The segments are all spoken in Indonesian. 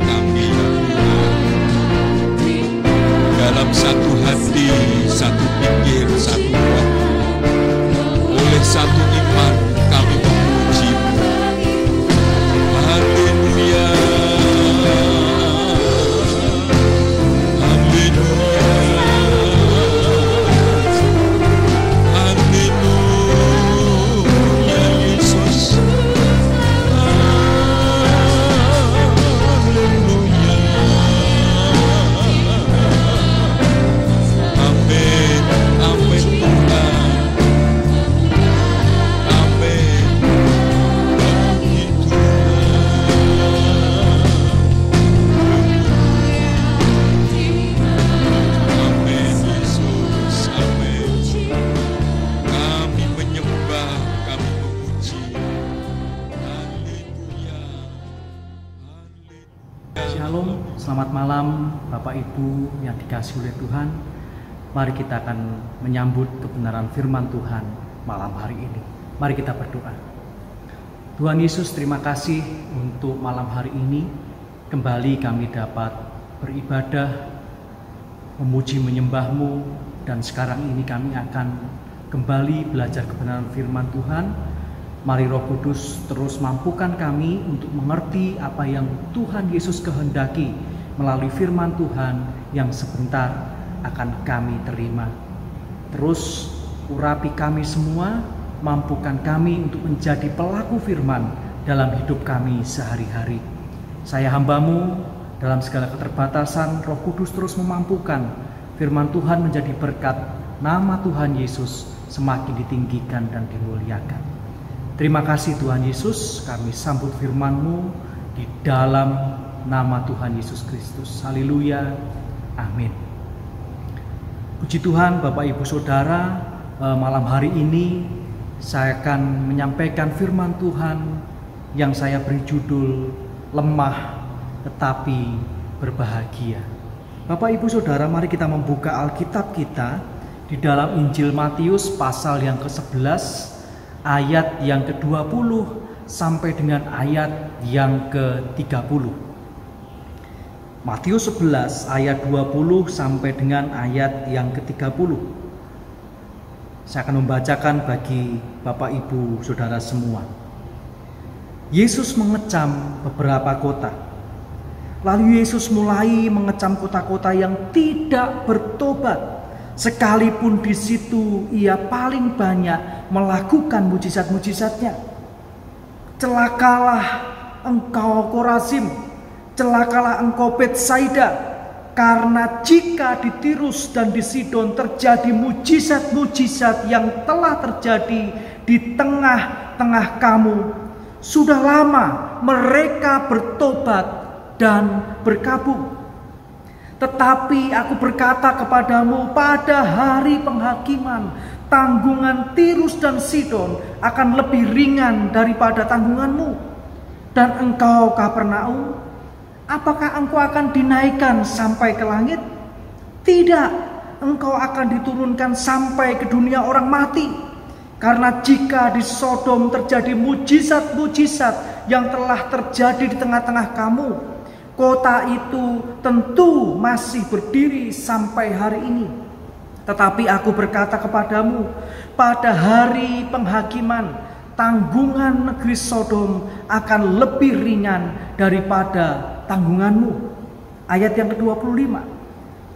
kami ya Tuhan. Dalam satu hati, satu pikir, satu waktu, oleh satu iman kami memuji-Mu. Haleluya. Shalom, selamat malam Bapak Ibu yang dikasihi oleh Tuhan. Mari kita akan menyambut kebenaran firman Tuhan malam hari ini. Mari kita berdoa. Tuhan Yesus, terima kasih untuk malam hari ini. Kembali kami dapat beribadah, memuji menyembah-Mu, dan sekarang ini kami akan kembali belajar kebenaran firman Tuhan. Mari Roh Kudus terus mampukan kami untuk mengerti apa yang Tuhan Yesus kehendaki melalui firman Tuhan yang sebentar akan kami terima. Terus urapi kami semua, mampukan kami untuk menjadi pelaku firman dalam hidup kami sehari-hari. Saya hamba-Mu, dalam segala keterbatasan, Roh Kudus terus memampukan firman Tuhan menjadi berkat. Nama Tuhan Yesus semakin ditinggikan dan dimuliakan. Terima kasih Tuhan Yesus, kami sambut firman-Mu di dalam nama Tuhan Yesus Kristus. Haleluya, amin. Puji Tuhan Bapak Ibu Saudara, malam hari ini saya akan menyampaikan firman Tuhan yang saya beri judul Lemah Tetapi Berbahagia. Bapak Ibu Saudara, mari kita membuka Alkitab kita di dalam Injil Matius pasal yang ke-11, ayat yang ke-20 sampai dengan ayat yang ke-30. Matius 11 ayat 20 sampai dengan ayat yang ke-30. Saya akan membacakan bagi Bapak Ibu Saudara semua. Yesus mengecam beberapa kota. Lalu Yesus mulai mengecam kota-kota yang tidak bertobat. Sekalipun di situ ia paling banyak melakukan mujizat-mujizatnya. Celakalah engkau Korazim, celakalah engkau Betsaida, karena jika di Tirus dan di Sidon terjadi mujizat-mujizat yang telah terjadi di tengah-tengah kamu, sudah lama mereka bertobat dan berkabung. Tetapi aku berkata kepadamu, pada hari penghakiman, tanggungan Tirus dan Sidon akan lebih ringan daripada tanggunganmu. Dan engkau Kapernaum, apakah engkau akan dinaikkan sampai ke langit? Tidak, engkau akan diturunkan sampai ke dunia orang mati. Karena jika di Sodom terjadi mujizat-mujizat yang telah terjadi di tengah-tengah kamu, kota itu tentu masih berdiri sampai hari ini. Tetapi aku berkata kepadamu, pada hari penghakiman, tanggungan negeri Sodom akan lebih ringan daripada tanggunganmu. Ayat yang ke-25.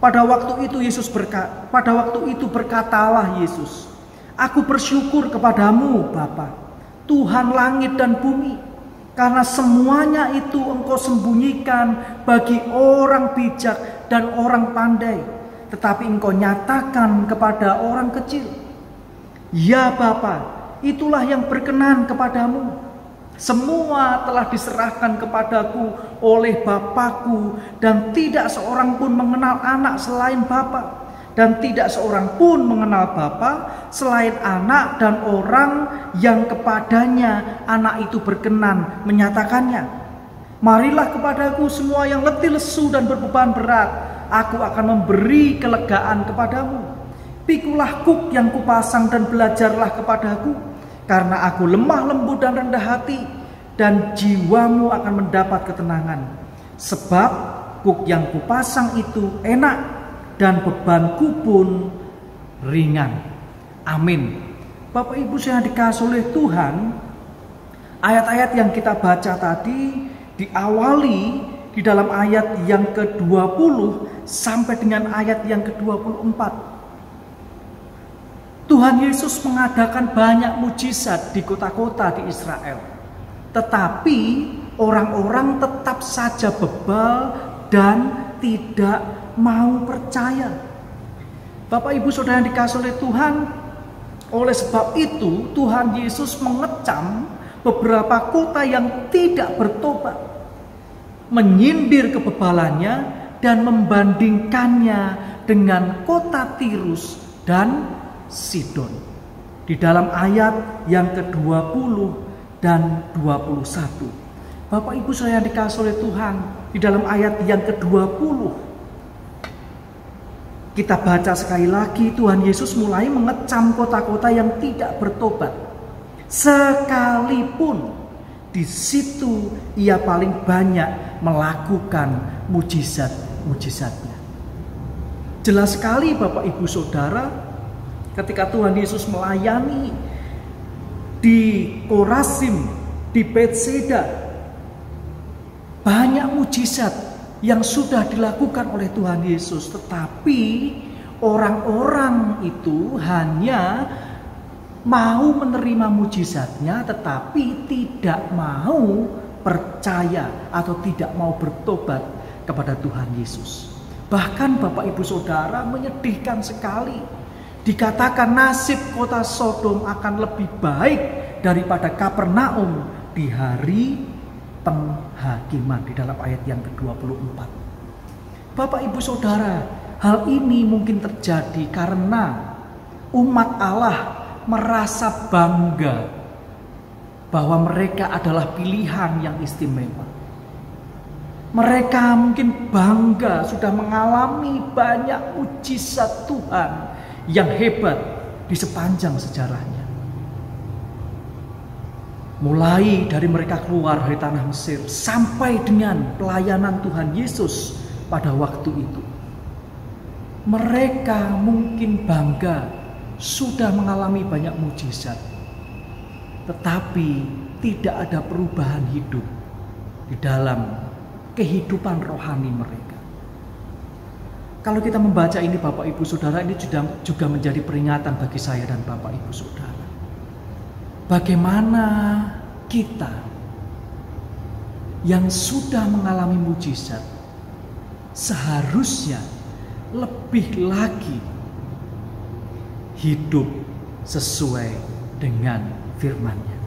Pada waktu itu berkatalah Yesus, aku bersyukur kepadamu Bapa, Tuhan langit dan bumi, karena semuanya itu engkau sembunyikan bagi orang bijak dan orang pandai, tetapi engkau nyatakan kepada orang kecil. Ya Bapa, itulah yang berkenan kepadamu. Semua telah diserahkan kepadaku oleh Bapakku, dan tidak seorang pun mengenal anak selain Bapa, dan tidak seorang pun mengenal Bapa selain anak dan orang yang kepadanya anak itu berkenan menyatakannya. Marilah kepadaku semua yang letih lesu dan berbeban berat, aku akan memberi kelegaan kepadamu. Pikulah kuk yang kupasang dan belajarlah kepadaku, karena aku lemah lembut dan rendah hati, dan jiwamu akan mendapat ketenangan. sebab kuk yang kupasang itu enak dan bebanku pun ringan. Amin. Bapak Ibu yang dikasihi oleh Tuhan, ayat-ayat yang kita baca tadi diawali di dalam ayat yang ke-20 sampai dengan ayat yang ke-24. Tuhan Yesus mengadakan banyak mujizat di kota-kota di Israel. Tetapi orang-orang tetap saja bebal dan tidak mau percaya. Bapak Ibu Saudara yang dikasihi oleh Tuhan, oleh sebab itu Tuhan Yesus mengecam beberapa kota yang tidak bertobat, menyindir kebebalannya dan membandingkannya dengan kota Tirus dan Sidon. Di dalam ayat yang ke-20 dan 21. Bapak Ibu saya yang dikasihi oleh Tuhan, di dalam ayat yang ke-20 kita baca sekali lagi, Tuhan Yesus mulai mengecam kota-kota yang tidak bertobat. Sekalipun di situ ia paling banyak melakukan mujizat-mujizatnya. Jelas sekali Bapak Ibu Saudara, ketika Tuhan Yesus melayani di Korazim, di Betseda, banyak mujizat yang sudah dilakukan oleh Tuhan Yesus. Tetapi orang-orang itu hanya mau menerima mujizatnya, tetapi tidak mau percaya atau tidak mau bertobat kepada Tuhan Yesus. Bahkan Bapak Ibu Saudara, menyedihkan sekali. Dikatakan nasib kota Sodom akan lebih baik daripada Kapernaum di hari penghakiman, di dalam ayat yang ke-24. Bapak Ibu Saudara, hal ini mungkin terjadi karena umat Allah merasa bangga bahwa mereka adalah pilihan yang istimewa. Mereka mungkin bangga sudah mengalami banyak mujizat Tuhan yang hebat di sepanjang sejarahnya. Mulai dari mereka keluar dari tanah Mesir sampai dengan pelayanan Tuhan Yesus pada waktu itu. Mereka mungkin bangga sudah mengalami banyak mujizat, tetapi tidak ada perubahan hidup di dalam kehidupan rohani mereka. Kalau kita membaca ini Bapak Ibu Saudara, ini juga menjadi peringatan bagi saya dan Bapak Ibu Saudara. Bagaimana kita yang sudah mengalami mujizat seharusnya lebih lagi hidup sesuai dengan firman-Nya.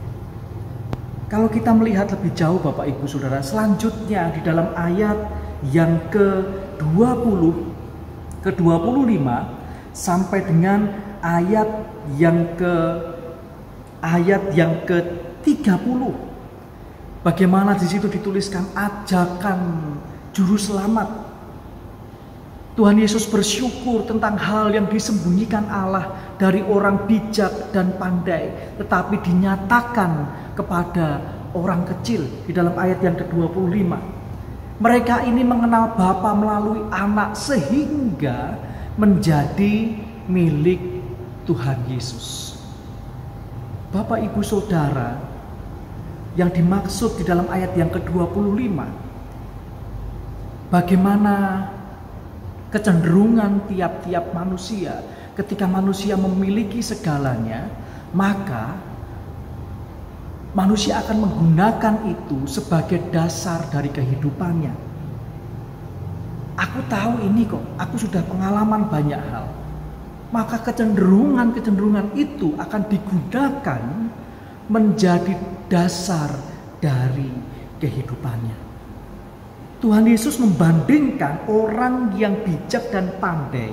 Kalau kita melihat lebih jauh Bapak Ibu Saudara, selanjutnya di dalam ayat yang ke-20, ke-25 sampai dengan ayat yang ke-30. Bagaimana di situ dituliskan ajakan juru selamat. Tuhan Yesus bersyukur tentang hal yang disembunyikan Allah dari orang bijak dan pandai, tetapi dinyatakan kepada orang kecil di dalam ayat yang ke-25. Mereka ini mengenal Bapa melalui Anak sehingga menjadi milik Tuhan Yesus. Bapak Ibu Saudara, yang dimaksud di dalam ayat yang ke-25, bagaimana kecenderungan tiap-tiap manusia ketika manusia memiliki segalanya, maka manusia akan menggunakan itu sebagai dasar dari kehidupannya. Aku tahu ini kok, aku sudah pengalaman banyak hal. Maka kecenderungan itu akan digunakan menjadi dasar dari kehidupannya. Tuhan Yesus membandingkan orang yang bijak dan pandai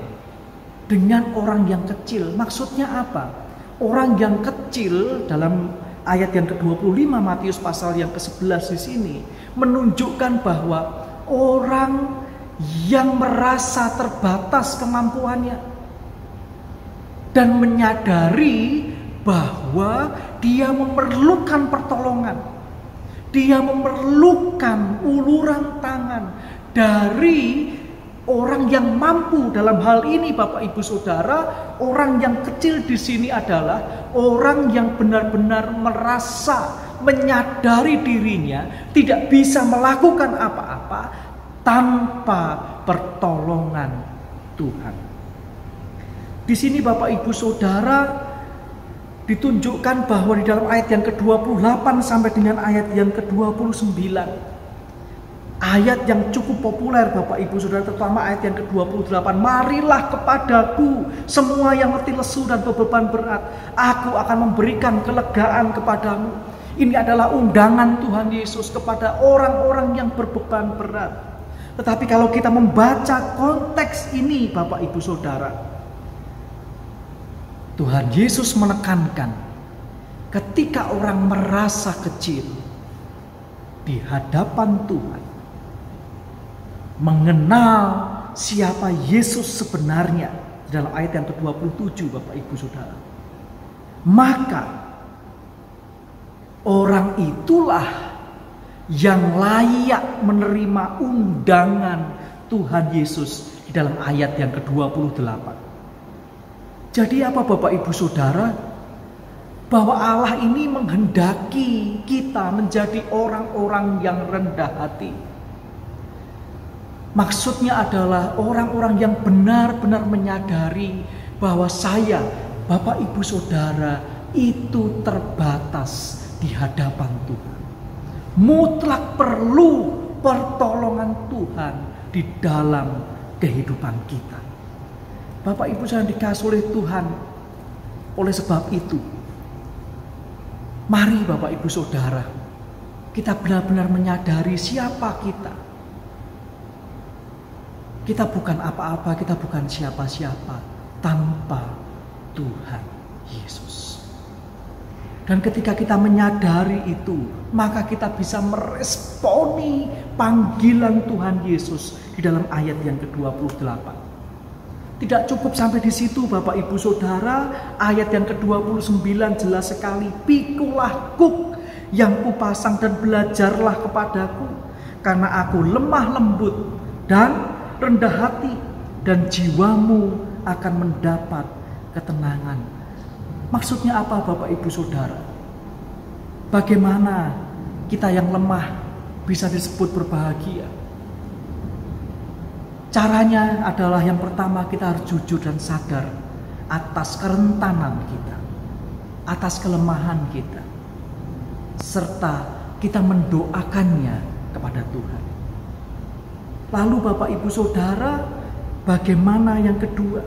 dengan orang yang kecil. Maksudnya apa? Orang yang kecil dalam ayat yang ke-25 Matius pasal yang ke-11 di sini menunjukkan bahwa orang yang merasa terbatas kemampuannya dan menyadari bahwa dia memerlukan pertolongan. Dia memerlukan uluran tangan dari orang yang mampu. Dalam hal ini Bapak Ibu Saudara, orang yang kecil di sini adalah orang yang benar-benar merasa, menyadari dirinya tidak bisa melakukan apa-apa tanpa pertolongan Tuhan. Di sini Bapak Ibu Saudara ditunjukkan bahwa di dalam ayat yang ke-28 sampai dengan ayat yang ke-29, ayat yang cukup populer Bapak Ibu Saudara, terutama ayat yang ke-28, marilah kepadaku semua yang letih lesu dan beban berat, aku akan memberikan kelegaan kepadamu. Ini adalah undangan Tuhan Yesus kepada orang-orang yang berbeban berat. Tetapi kalau kita membaca konteks ini Bapak Ibu Saudara, Tuhan Yesus menekankan ketika orang merasa kecil di hadapan Tuhan, mengenal siapa Yesus sebenarnya dalam ayat yang ke-27 Bapak Ibu Saudara, maka orang itulah yang layak menerima undangan Tuhan Yesus di dalam ayat yang ke-28. Jadi apa Bapak Ibu Saudara? Bahwa Allah ini menghendaki kita menjadi orang-orang yang rendah hati. Maksudnya adalah orang-orang yang benar-benar menyadari bahwa saya, Bapak Ibu Saudara, itu terbatas di hadapan Tuhan. Mutlak perlu pertolongan Tuhan di dalam kehidupan kita. Bapak Ibu Saudara dikasih oleh Tuhan. Oleh sebab itu, mari Bapak Ibu Saudara, kita benar-benar menyadari siapa kita. Kita bukan apa-apa, kita bukan siapa-siapa tanpa Tuhan Yesus. Dan ketika kita menyadari itu, maka kita bisa meresponi panggilan Tuhan Yesus di dalam ayat yang ke-28. Tidak cukup sampai di situ Bapak Ibu Saudara, ayat yang ke-29 jelas sekali, pikulah kuk yang kupasang dan belajarlah kepadaku, karena aku lemah lembut dan rendah hati, dan jiwamu akan mendapat ketenangan. Maksudnya apa Bapak Ibu Saudara? Bagaimana kita yang lemah bisa disebut berbahagia? Caranya adalah yang pertama, kita harus jujur dan sadar atas kerentanan kita, atas kelemahan kita, serta kita mendoakannya kepada Tuhan. Lalu Bapak Ibu Saudara, bagaimana yang kedua?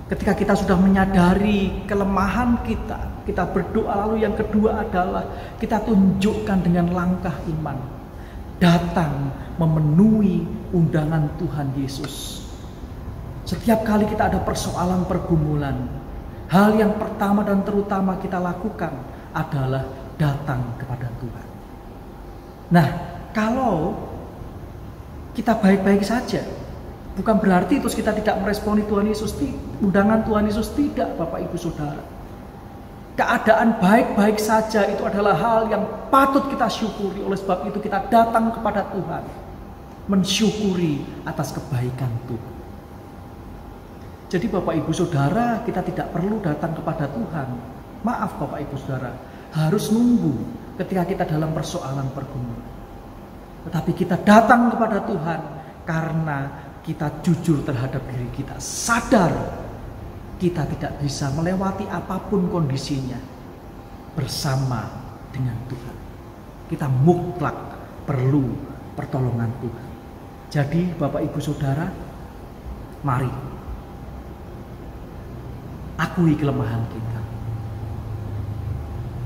Ketika kita sudah menyadari kelemahan kita, kita berdoa. Lalu yang kedua adalah kita tunjukkan dengan langkah iman, datang memenuhi undangan Tuhan Yesus. Setiap kali kita ada persoalan, pergumulan, hal yang pertama dan terutama kita lakukan adalah datang kepada Tuhan. Nah, kalau kita baik-baik saja, bukan berarti terus kita tidak meresponi Tuhan Yesus, undangan Tuhan Yesus, tidak Bapak Ibu Saudara. Keadaan baik-baik saja itu adalah hal yang patut kita syukuri. Oleh sebab itu kita datang kepada Tuhan, mensyukuri atas kebaikan Tuhan. Jadi Bapak Ibu Saudara, kita tidak perlu datang kepada Tuhan. Maaf Bapak Ibu Saudara, harus nunggu ketika kita dalam persoalan pergumulan. Tetapi kita datang kepada Tuhan karena kita jujur terhadap diri kita, sadar kita tidak bisa melewati apapun kondisinya bersama dengan Tuhan. Kita mutlak perlu pertolongan Tuhan. Jadi Bapak Ibu Saudara, mari akui kelemahan kita.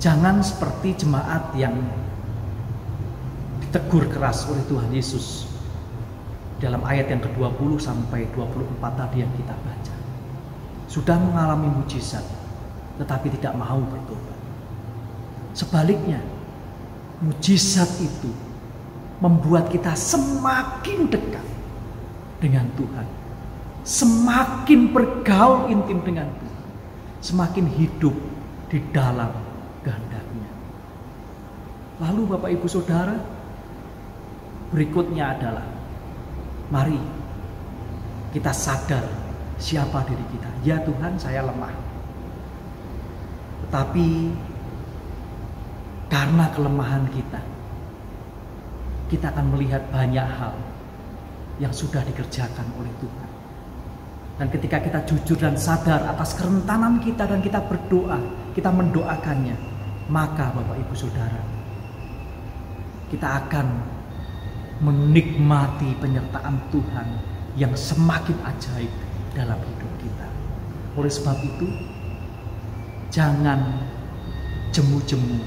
Jangan seperti jemaat yang ditegur keras oleh Tuhan Yesus dalam ayat yang ke-20 sampai 24 tadi yang kita baca. Sudah mengalami mujizat, tetapi tidak mau bertobat. Sebaliknya, mujizat itu membuat kita semakin dekat dengan Tuhan, semakin bergaul intim dengan Tuhan, semakin hidup di dalam kehendak-Nya. Lalu Bapak Ibu Saudara, berikutnya adalah mari kita sadar siapa diri kita. Ya Tuhan, saya lemah. Tetapi karena kelemahan kita akan melihat banyak hal yang sudah dikerjakan oleh Tuhan. Dan ketika kita jujur dan sadar atas kerentanan kita dan kita berdoa, kita mendoakannya, maka Bapak Ibu Saudara, kita akan menikmati penyertaan Tuhan yang semakin ajaib dalam hidup kita. Oleh sebab itu, jangan jemu-jemu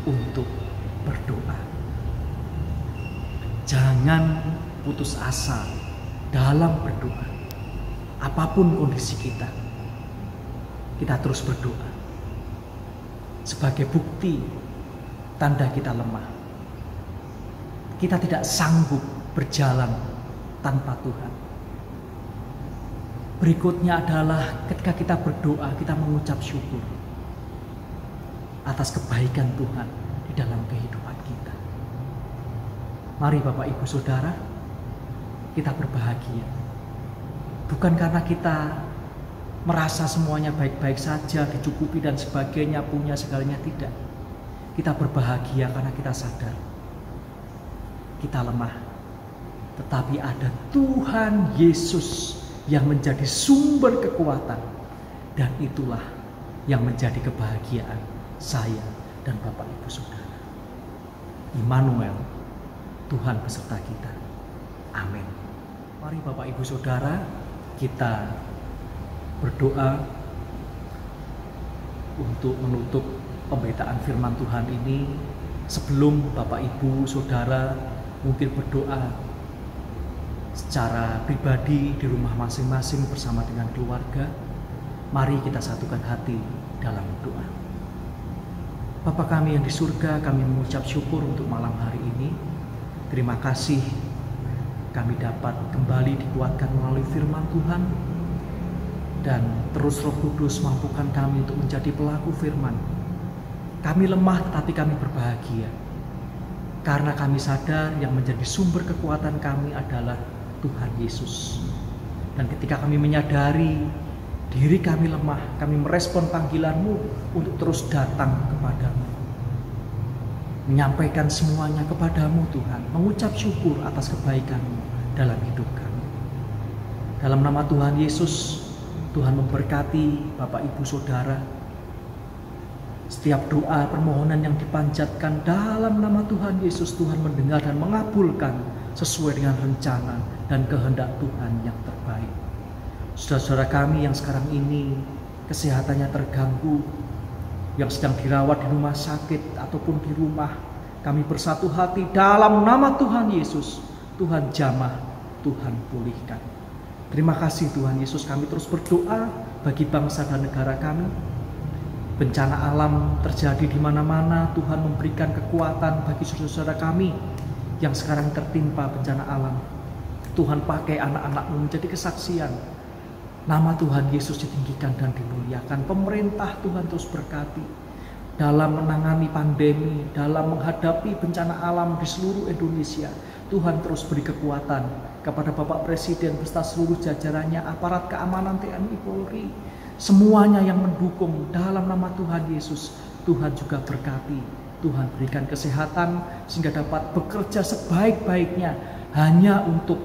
untuk berdoa. Jangan putus asa dalam berdoa. Apapun kondisi kita terus berdoa. Sebagai bukti tanda kita lemah. Kita tidak sanggup berjalan tanpa Tuhan. Berikutnya adalah ketika kita berdoa, kita mengucap syukur atas kebaikan Tuhan di dalam kehidupan kita. Mari Bapak Ibu Saudara, kita berbahagia. Bukan karena kita merasa semuanya baik-baik saja, dicukupi dan sebagainya, punya segalanya, tidak. Kita berbahagia karena kita sadar kita lemah. Tetapi ada Tuhan Yesus yang menjadi sumber kekuatan. Dan itulah yang menjadi kebahagiaan saya dan Bapak Ibu Saudara. Immanuel, Tuhan beserta kita. Amin. Mari Bapak Ibu Saudara, kita berdoa untuk menutup pemberitaan firman Tuhan ini. Sebelum Bapak Ibu Saudara mungkin berdoa secara pribadi di rumah masing-masing bersama dengan keluarga, mari kita satukan hati dalam doa. Bapa kami yang di surga, kami mengucap syukur untuk malam hari ini. Terima kasih kami dapat kembali dikuatkan melalui firman Tuhan, dan terus Roh Kudus mampukan kami untuk menjadi pelaku firman. Kami lemah tetapi kami berbahagia karena kami sadar yang menjadi sumber kekuatan kami adalah Tuhan Yesus. Dan ketika kami menyadari diri kami lemah, kami merespon panggilan-Mu untuk terus datang kepadamu, menyampaikan semuanya kepadamu Tuhan, mengucap syukur atas kebaikan-Mu dalam hidup kami. Dalam nama Tuhan Yesus, Tuhan memberkati Bapak Ibu Saudara. Setiap doa permohonan yang dipanjatkan dalam nama Tuhan Yesus, Tuhan mendengar dan mengabulkan sesuai dengan rencana dan kehendak Tuhan yang terbaik. Saudara-saudara kami yang sekarang ini kesehatannya terganggu, yang sedang dirawat di rumah sakit ataupun di rumah, kami bersatu hati dalam nama Tuhan Yesus. Tuhan jamah, Tuhan pulihkan. Terima kasih Tuhan Yesus, kami terus berdoa bagi bangsa dan negara kami. Bencana alam terjadi di mana-mana, Tuhan memberikan kekuatan bagi saudara-saudara kami yang sekarang tertimpa bencana alam. Tuhan pakai anak-anak-Mu menjadi kesaksian. Nama Tuhan Yesus ditinggikan dan dimuliakan. Pemerintah Tuhan terus berkati dalam menangani pandemi, dalam menghadapi bencana alam di seluruh Indonesia. Tuhan terus beri kekuatan kepada Bapak Presiden beserta seluruh jajarannya, aparat keamanan TNI Polri, semuanya yang mendukung dalam nama Tuhan Yesus. Tuhan juga berkati, Tuhan berikan kesehatan sehingga dapat bekerja sebaik-baiknya hanya untuk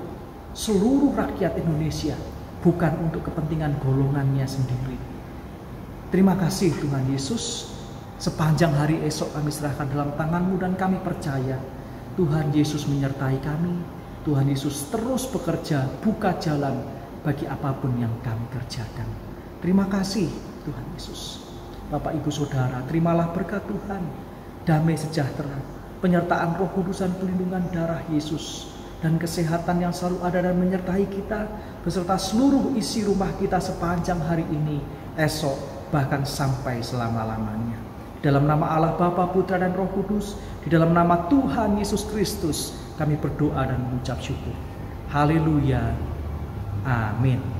seluruh rakyat Indonesia, bukan untuk kepentingan golongannya sendiri. Terima kasih Tuhan Yesus. Sepanjang hari esok kami serahkan dalam tangan-Mu dan kami percaya Tuhan Yesus menyertai kami. Tuhan Yesus terus bekerja, buka jalan bagi apapun yang kami kerjakan. Terima kasih Tuhan Yesus. Bapak Ibu Saudara, terimalah berkat Tuhan, damai sejahtera, penyertaan Roh Kudus dan pelindungan darah Yesus, dan kesehatan yang selalu ada dan menyertai kita beserta seluruh isi rumah kita sepanjang hari ini, esok, bahkan sampai selama-lamanya. Dalam nama Allah Bapa, Putra dan Roh Kudus, di dalam nama Tuhan Yesus Kristus, kami berdoa dan mengucap syukur. Haleluya. Amin.